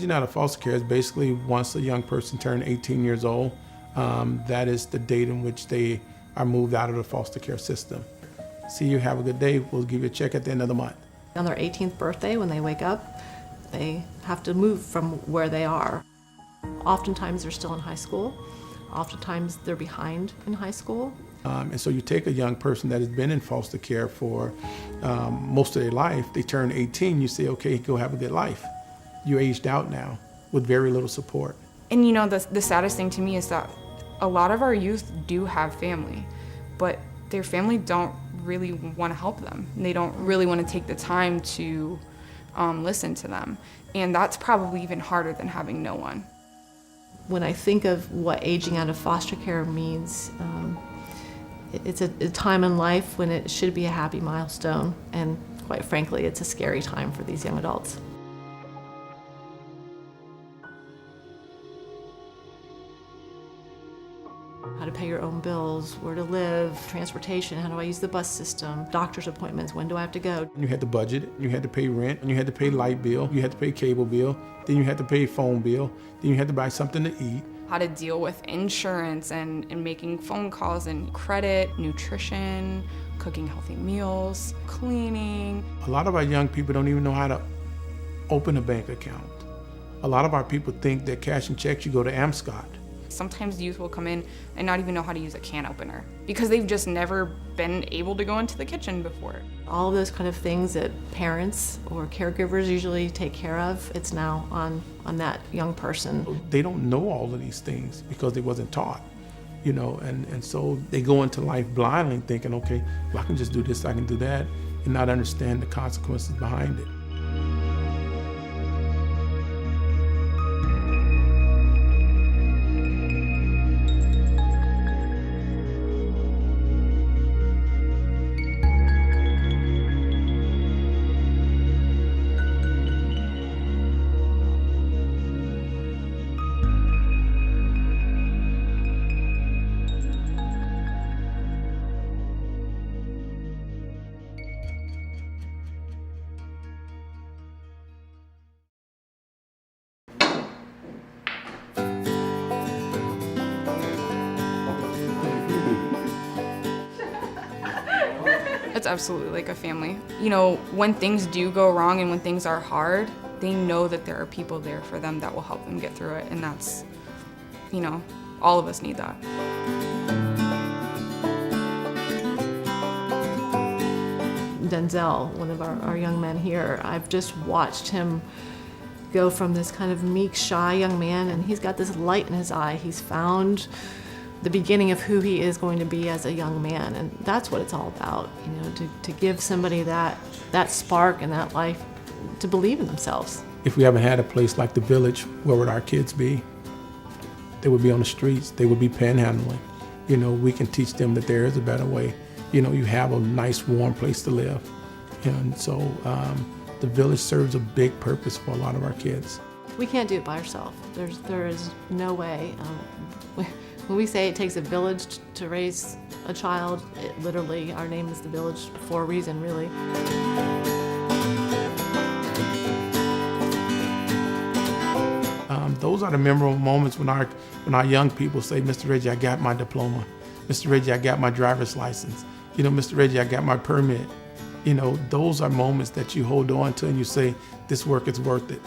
Aging out of foster care is basically once a young person turns 18 years old, that is the date in which they are moved out of the foster care system. See you, have a good day. We'll give you a check at the end of the month. On their 18th birthday, when they wake up, they have to move from where they are. Oftentimes they're still in high school. Oftentimes they're behind in high school. And so you take a young person that has been in foster care for most of their life, they turn 18, you say, okay, go have a good life. You're aged out now with very little support. And you know, the saddest thing to me is that a lot of our youth do have family, but their family don't really want to help them. They don't really want to take the time to listen to them. And that's probably even harder than having no one. When I think of what aging out of foster care means, it's a time in life when it should be a happy milestone, and quite frankly, it's a scary time for these young adults. How to pay your own bills, where to live, transportation, how do I use the bus system, doctor's appointments, when do I have to go? You had to budget, you had to pay rent, and you had to pay light bill, you had to pay cable bill, then you had to pay phone bill, then you had to buy something to eat. How to deal with insurance and making phone calls and credit, nutrition, cooking healthy meals, cleaning. A lot of our young people don't even know how to open a bank account. A lot of our people think that cash and checks, you go to Amscot. Sometimes youth will come in and not even know how to use a can opener because they've just never been able to go into the kitchen before. All of those kind of things that parents or caregivers usually take care of, it's now on that young person. They don't know all of these things because they wasn't taught, you know, and so they go into life blindly thinking, okay, well, I can just do this, I can do that, and not understand the consequences behind it. It's absolutely like a family. You know, when things do go wrong and when things are hard, they know that there are people there for them that will help them get through it, and that's, you know, all of us need that. Denzel, one of our young men here, I've just watched him go from this kind of meek, shy young man, and he's got this light in his eye. He's found the beginning of who he is going to be as a young man, and that's what it's all about, you know, to give somebody that spark and that life to believe in themselves. If we haven't had a place like the Village, where would our kids be? They would be on the streets, they would be panhandling. You know, we can teach them that there is a better way. You know, you have a nice, warm place to live. And so the Village serves a big purpose for a lot of our kids. We can't do it by ourselves. There is no way. When we say it takes a village to raise a child, it literally, our name is the Village for a reason, really. Those are the memorable moments when our young people say, Mr. Reggie, I got my diploma. Mr. Reggie, I got my driver's license. You know, Mr. Reggie, I got my permit. You know, those are moments that you hold on to and you say, this work is worth it.